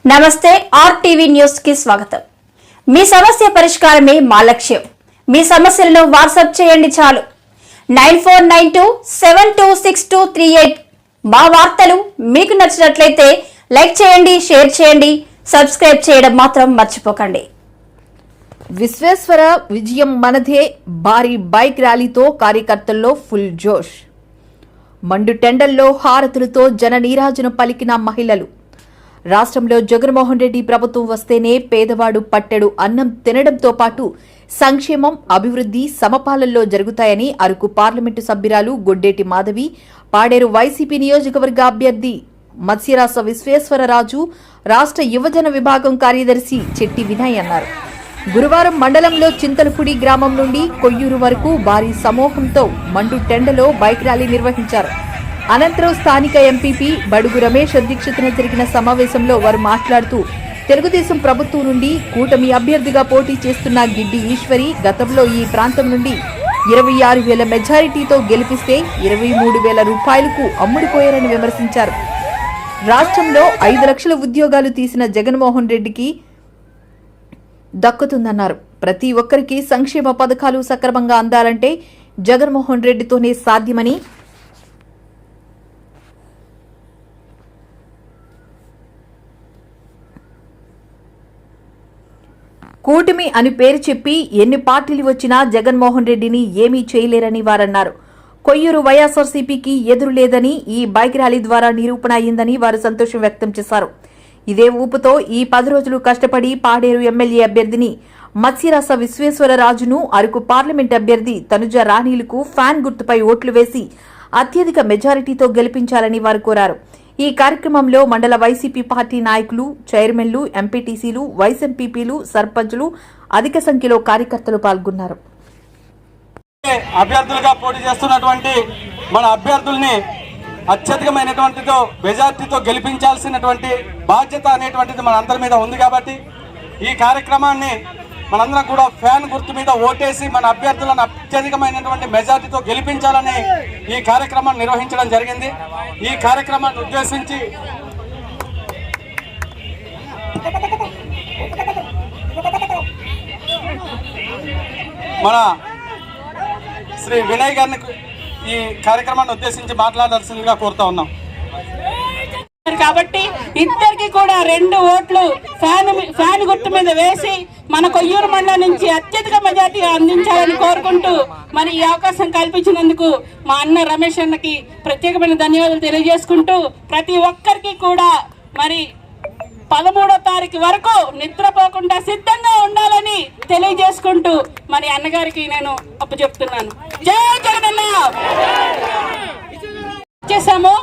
నమస్తే RTV news కి స్వాగతం. మీ సమస్య పరిష్కారమే మా లక్ష్యం. మీ సమస్యలను వాట్సాప్ చేయండి చాలు. 9492726238. మా వార్తలు మీకు నచ్చినట్లయితే లైక్ చేయండి, షేర్ చేయండి, సబ్స్క్రైబ్ చేయడం మాత్రం మర్చిపోకండి. విశ్వేశ్వర విజయం మనదే భారీ బైక్ ర్యాలీతో కార్యకర్తల్లో ఫుల్ జోష్. మండు టెండల్లో హారతులతో జన నీరాజనం పలికిన మహిళలు. రాష్ట్రంలో జగన్మోహన్ రెడ్డి ప్రభుత్వం వస్తేనే పేదవాడు పట్టెడు అన్నం తినడంతో పాటు సంక్షేమం, అభివృద్ధి సమపాలనలో జరుగుతాయని అరకు పార్లమెంటు సభ్యురాలు గొడ్డేటి మాధవి, పాడేరు వైసీపీ నియోజకవర్గ అభ్యర్థి మత్స్యరాస విశ్వేశ్వరరాజు, రాష్ట్ర యువజన విభాగం కార్యదర్శి చెట్టి వినయ్ అన్నారు. గురువారం మండలంలో చింతలపూడి గ్రామం నుండి కొయ్యూరు వరకు భారీ సమూహంతో మండు టెండలో బైక్ ర్యాలీ నిర్వహించారు. అనంతరం స్థానిక ఎంపీపీ బడుగు రమేష్ అధ్యక్షతన జరిగిన సమావేశంలో వారు మాట్లాడుతూ తెలుగుదేశం ప్రభుత్వం నుండి కూటమి అభ్యర్థిగా పోటీ చేస్తున్న గిడ్డి ఈశ్వరి గతంలో ఈ ప్రాంతం నుండి 26,000 మెజారిటీతో గెలిపిస్తే 23,000 రూపాయలకు అమ్ముడుపోయారని విమర్శించారు. రాష్ట్రంలో 5 లక్షల ఉద్యోగాలు తీసిన జగన్మోహన్ రెడ్డికి దక్కుతుందన్నారు. ప్రతి ఒక్కరికి సంక్షేమ పథకాలు సక్రమంగా అందాలంటే జగన్మోహన్ రెడ్డితోనే సాధ్యమని, కూటమి అని పేరు చెప్పి ఎన్ని పార్టీలు వచ్చినా జగన్మోహన్ రెడ్డిని ఏమీ చేయలేరని వారన్నారు. కొయ్యూరు వైఎస్ఆర్సీపీకి ఎదురు లేదని ఈ బైక్ ర్యాలీ ద్వారా నిరూపణ అయిందని వారు సంతోషం వ్యక్తం చేశారు. ఇదే ఊపుతో ఈ 10 రోజులు కష్టపడి పాడేరు ఎమ్మెల్యే అభ్యర్థిని మత్స్యరాస విశ్వేశ్వరరాజును, అరకు పార్లమెంట్ అభ్యర్థి తనుజ రాణీలకు ఫ్యాన్ గుర్తుపై ఓట్లు వేసి అత్యధిక మెజారిటీతో గెలిపించాలని వారు కోరారు. ఈ కార్యక్రమంలో మండల వైసీపీ పార్టీ నాయకులు, చైర్మన్లు, ఎంపీటీసీలు, వైస్ ఎంపీపీలు, సర్పంచులు, అధిక సంఖ్యలో కార్యకర్తలు పాల్గొన్నారు. అభ్యర్థులుగా పోటీ చేస్తున్నటువంటి మన అభ్యర్థుల్ని అత్యధికమైనటువంటి మెజార్టీతో గెలిపించాల్సినటువంటి బాధ్యత అనేటువంటిది మన అందరి మీద ఉంది. కాబట్టి ఈ కార్యక్రమాన్ని మనందరం కూడా ఫ్యాన్ గుర్తు మీద ఓటేసి మన అభ్యర్థులను అత్యధికమైనటువంటి మెజార్టీతో గెలిపించాలని ఈ కార్యక్రమాన్ని నిర్వహించడం జరిగింది. ఈ కార్యక్రమాన్ని ఉద్దేశించి మన శ్రీ వినయ్ గారిని ఈ కార్యక్రమాన్ని ఉద్దేశించి మాట్లాడాల్సిందిగా కోరుతా ఉన్నాం. కాబట్టి ఇద్దరికి కూడా 2 ఓట్లు ఫ్యాన్ గుర్తు మీద వేసి మన కొయ్యూరు మండలం నుంచి అత్యధిక మెజార్టీ అందించాలని కోరుకుంటూ మరి ఈ అవకాశం కల్పించినందుకు మా అన్న రమేష్ అన్నకి ప్రత్యేకమైన ధన్యవాదాలు తెలియజేసుకుంటూ ప్రతి ఒక్కరికి కూడా మరి 13వ తారీఖు వరకు నిద్రపోకుండా సిద్ధంగా ఉండాలని తెలియజేసుకుంటూ మరి అన్నగారికి నేను అప్పచెప్తున్నాను. జై జగనన్న. చేశాము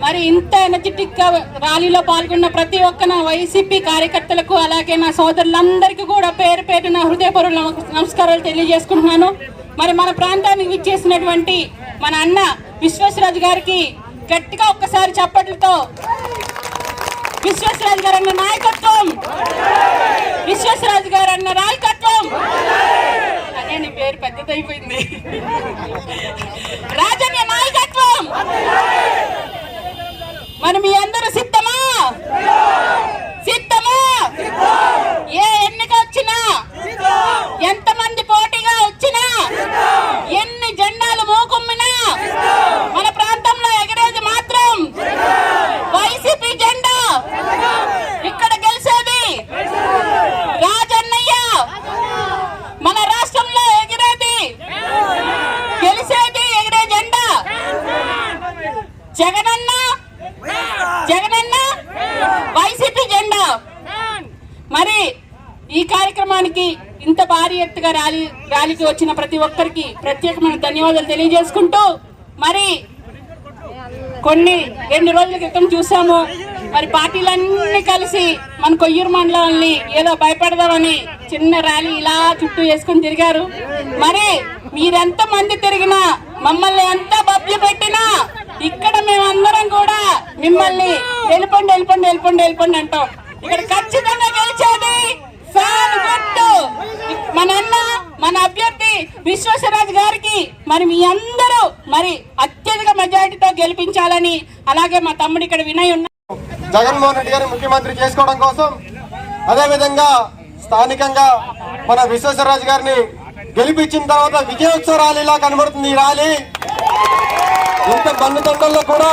మరి ఇంత ఎనర్జెటిక్ గా ర్యాలీలో పాల్గొన్న ప్రతి ఒక్క నా వైసీపీ కార్యకర్తలకు, అలాగే నా సోదరులందరికీ కూడా పేరు పేరు నా హృదయపూర్వక నమస్కారాలు తెలియజేసుకుంటున్నాను. మరి మన ప్రాంతానికి విచ్చేసినటువంటి మన అన్న విశ్వేశ్వరరాజు గారికి గట్టిగా ఒక్కసారి చప్పట్లతో విశ్వేశ్వరరాజు గారు అన్న నాయకత్వం, విశ్వేశ్వరరాజు గారు అన్న నాయకత్వం, అదే నీ పేరు పెద్దదైపోయింది, రాజన్న నాయకత్వం. మరి మీ అందరూ సిద్ధమా? సిద్ధమా? ఏ ఎన్నిక వచ్చినా, ఎంతమంది పోటీగా వచ్చినా, ఎన్ని జెండాలు మోకుమ్మినా మన ప్రాంతంలో ఎగరేది మాత్రం వైసీపీ జెండా. ఇక్కడ గెలిచేది రాజన్నయ్య. మన రాష్ట్రంలో ఎగిరేది, గెలిచేది ఎగిరే జెండా జగనన్న, జగనన్న వైసీపీ జెండా. మరి ఈ కార్యక్రమానికి ఇంత భారీ ఎత్తుగా ర్యాలీకి వచ్చిన ప్రతి ఒక్కరికి ప్రత్యేకమైన ధన్యవాదాలు తెలియజేసుకుంటూ మరి 2 రోజుల క్రితం చూసాము మరి పార్టీలన్నీ కలిసి మన కొయ్యూరు మండలాన్ని ఏదో భయపెడదామని చిన్న ర్యాలీ ఇలా చుట్టూ వేసుకుని తిరిగారు. మరి మీరెంత మంది తిరిగినా, మమ్మల్ని ఎంత బబ్జు పెట్టినా ఇక్కడ మేమందరం కూడా మిమ్మల్ని వెళ్ళిపోండి వెళ్ళిపోండి వెళ్ళిపోండి వెళ్ళిపోండి అంటాం. ఇక్కడ ఖచ్చితంగా గెలిచేది ఫ్యాన్ గుర్తు. మన అన్న, మన అభ్యర్థి విశ్వేశ్వరరాజు గారికి మరి మీ అందరూ మరి అత్యధిక మెజారిటీతో గెలిపించాలని, అలాగే మా తమ్ముడు ఇక్కడ వినయ్ ఉన్నారు. జగన్మోహన్ రెడ్డి గారిని ముఖ్యమంత్రి చేసుకోవడం కోసం, అదేవిధంగా స్థానికంగా మన విశ్వేశ్వరరాజు గారిని గెలిపించిన తర్వాత విజయోత్సవ ర్యాలీలా కనబడుతుంది ఈ ర్యాలీ. ఇంత బంధుతండల్లో కూడా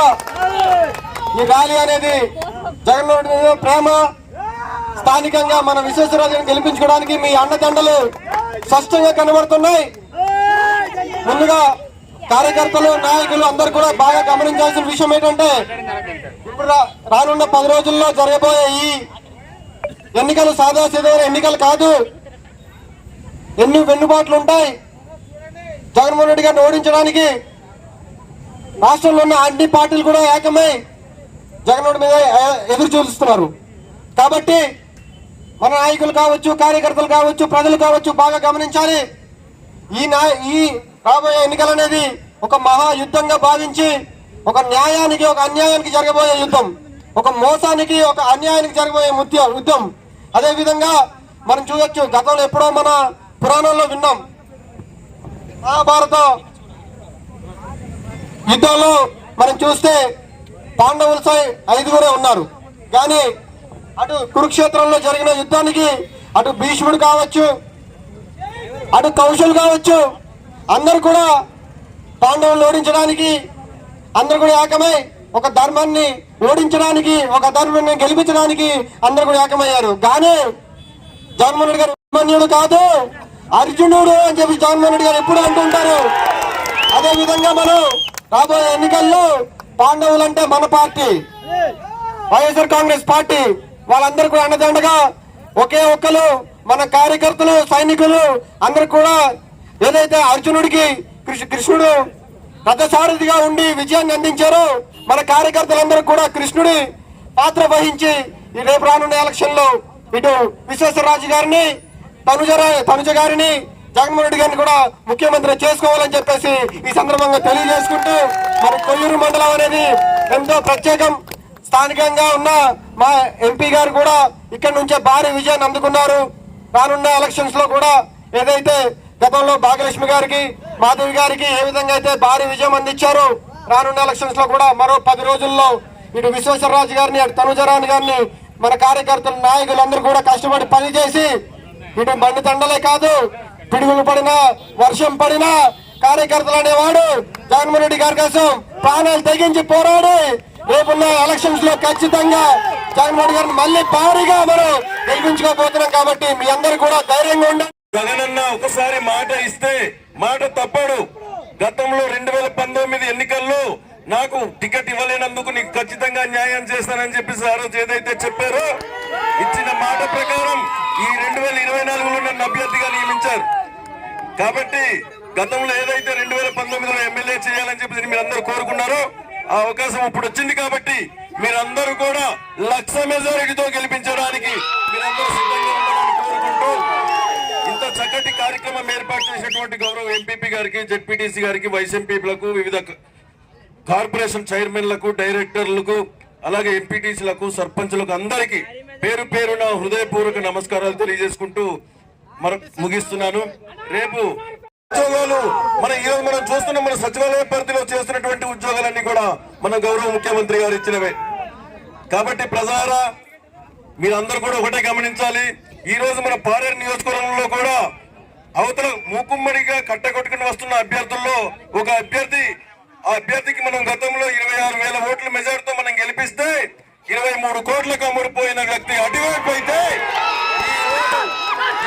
ఈ ర్యాలీ అనేది జగన్మోహన్ రెడ్డి మీద ప్రేమ. స్థానికంగా మన విశ్వేశ్వరరాజుని గెలిపించుకోవడానికి మీ అండదండలు స్పష్టంగా కనబడుతున్నాయి. ముందుగా కార్యకర్తలు, నాయకులు అందరూ కూడా బాగా గమనించాల్సిన విషయం ఏంటంటే, ఇప్పుడు రానున్న 10 రోజుల్లో జరగబోయే ఈ ఎన్నికలు సాదాసీదైన ఎన్నికలు కాదు. ఎన్ని వెన్నుబాట్లు ఉంటాయి. జగన్మోహన్ రెడ్డి గారిని ఓడించడానికి రాష్ట్రంలో ఉన్న అన్ని పార్టీలు కూడా ఏకమై జగన్మోహన్ మీద ఎదురు చూస్తున్నారు. కాబట్టి మన నాయకులు కావచ్చు, కార్యకర్తలు కావచ్చు, ప్రజలు కావచ్చు బాగా గమనించాలి. ఈ రాబోయే ఎన్నికలు అనేది ఒక మహాయుద్ధంగా భావించి, ఒక న్యాయానికి ఒక అన్యాయానికి జరగబోయే యుద్ధం, ఒక మోసానికి ఒక అన్యాయానికి జరగబోయే యుద్ధం. అదే విధంగా మనం చూడొచ్చు, గతంలో ఎప్పుడో మన పురాణంలో విన్నాం, మహాభారత యుద్ధంలో మనం చూస్తే పాండవులు 5 ఉన్నారు. కానీ అటు కురుక్షేత్రంలో జరిగిన యుద్ధానికి అటు భీష్ముడు కావచ్చు, అటు కౌశల్ కావచ్చు, అందరు కూడా పాండవులను ఓడించడానికి అందరు కూడా ఏకమై ఒక ధర్మాన్ని ఓడించడానికి, ఒక ధర్మాన్ని గెలిపించడానికి అందరు కూడా ఏకమయ్యారు. కానీ జగన్మోహన్ రెడ్డి గారు అభిమన్యుడు కాదు, అర్జునుడు అని చెప్పి జగన్మోహన్ రెడ్డి గారు ఎప్పుడు అంటుంటారు. అదే విధంగా మనం రాబోయే ఎన్నికల్లో పాండవులంటే మన పార్టీ వైఎస్ఆర్ కాంగ్రెస్ పార్టీ, వాళ్ళందరూ కూడా అండదండగా ఒకే ఒక్కరు మన కార్యకర్తలు, సైనికులు అందరూ కూడా ఏదైతే అర్జునుడికి కృష్ణుడు రథసారథిగా ఉండి విజయాన్ని అందించారో, మన కార్యకర్తలందరూ కూడా కృష్ణుడి పాత్ర వహించి ఈ రేపు రానున్న ఎలక్షన్ లో ఇటు విశ్వేశ్వరరాజు గారిని, తనుజ గారిని, జగన్మోహన్ రెడ్డి గారిని కూడా ముఖ్యమంత్రి చేసుకోవాలని చెప్పేసి ఈ సందర్భంగా తెలియజేసుకుంటూ, మరి కొయ్యూరు మండలం అనేది ఎంతో ప్రత్యేకం. స్థానికంగా ఉన్న మా ఎంపీ గారు కూడా ఇక్కడ నుంచే భారీ విజయాన్ని అందుకున్నారు. రానున్న ఎలక్షన్స్ లో కూడా ఏదైతే గతంలో భాగ్యలక్ష్మి గారికి, మాధవి గారికి ఏ విధంగా అయితే భారీ విజయం అందించారో, రానున్న ఎలక్షన్స్ లో కూడా మరో 10 రోజుల్లో ఇటు విశ్వేశ్వరరాజు గారిని, అటు తనుజరాణి గారిని మన కార్యకర్తలు, నాయకులందరూ కూడా కష్టపడి పనిచేసి ఇటు బండి తండలే కాదు, పిడుగులు పడినా, వర్షం పడినా కార్యకర్తలు అనేవాడు జగన్మోహన్ రెడ్డి గారి కోసం ప్రాణాలు తెగించి పోరాడి రేపున్న ఎలక్షన్స్ లో ఖచ్చితంగా జగన్మోహన్ గారిని మళ్ళీ భారీగా మనం గెలిపించుకోబోతున్నాం. కాబట్టి మీ అందరూ కూడా ధైర్యంగా ఉండాలి. జగనన్న ఒకసారి మాట ఇస్తే మాట తప్పడు. గతంలో 2019 ఎన్నికల్లో నాకు టికెట్ ఇవ్వలేనందుకు నీకు ఖచ్చితంగా న్యాయం చేస్తానని చెప్పేసి ఆ రోజు ఏదైతే చెప్పారో, ఇచ్చిన మాట ప్రకారం ఈ 2024లో నన్ను అభ్యర్థిగా నియమించారు. కాబట్టి గతంలో ఏదైతే 2019లో ఎమ్మెల్యే చేయాలని చెప్పేసి మీరందరూ కోరుకున్నారో, ఆ అవకాశం ఇప్పుడు వచ్చింది. కాబట్టి మీరందరూ కూడా 1,00,000 మెజారిటీతో గెలిపించడానికి మీరందరూ సిద్ధంగా ఉండాలని కోరుకుంటూ, ఇంత చక్కటి కార్యక్రమం ఏర్పాటు చేసినటువంటి గౌరవ ఎంపీపీ గారికి, జెడ్పీటీసీ గారికి, వైస్ ఎంపీలకు, వివిధ కార్పొరేషన్ చైర్మన్లకు, డైరెక్టర్లకు, అలాగే ఎంపీటీసీలకు, సర్పంచులకు అందరికీ పేరు పేరున హృదయపూర్వక నమస్కారాలు తెలియజేసుకుంటూ ముగిస్తున్నాను. రేపు ఉద్యోగాలు ఈరోజు మనం చూస్తున్న మన సచివాలయ పరిధిలో చేస్తున్నటువంటి ఉద్యోగాలన్నీ కూడా మన గౌరవ ముఖ్యమంత్రి గారు ఇచ్చినవే. కాబట్టి ప్రజారా మీరందరూ కూడా ఒకటే గమనించాలి. ఈ రోజు మన పాలేరు నియోజకవర్గంలో కూడా అవతల మూకుమ్మడిగా కట్టగొట్టుకుని వస్తున్న అభ్యర్థుల్లో ఒక అభ్యర్థి, ఆ అభ్యర్థికి మనం గతంలో 26,000 ఓట్ల మెజార్టీతో మనం గెలిపిస్తే 23 కోట్లకు అమ్ముడుపోయిన వ్యక్తి అటువైపు అయితే,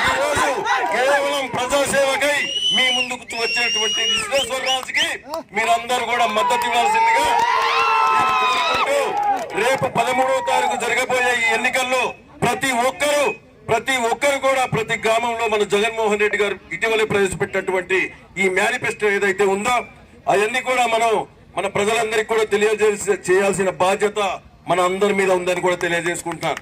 ఈ రోజు కేవలం ప్రజాసేవకై మీ ముందుకు వచ్చినటువంటి విశ్వేశ్వరరాజుకి మీరందరూ కూడా మద్దతు ఇవ్వాల్సిందిగా నేను కోరుకుంటూ, రేపు 13వ తారీఖు జరగబోయే ఈ ఎన్నికల్లో ప్రతి ఒక్కరు కూడా ప్రతి గ్రామంలో మన జగన్మోహన్ రెడ్డి గారు ఇటీవలే ప్రవేశపెట్టినటువంటి ఈ మేనిఫెస్టో ఏదైతే ఉందో అవన్నీ కూడా మన ప్రజలందరికీ కూడా చేయాల్సిన బాధ్యత మన అందరి మీద ఉందని కూడా తెలియజేసుకుంటున్నాను.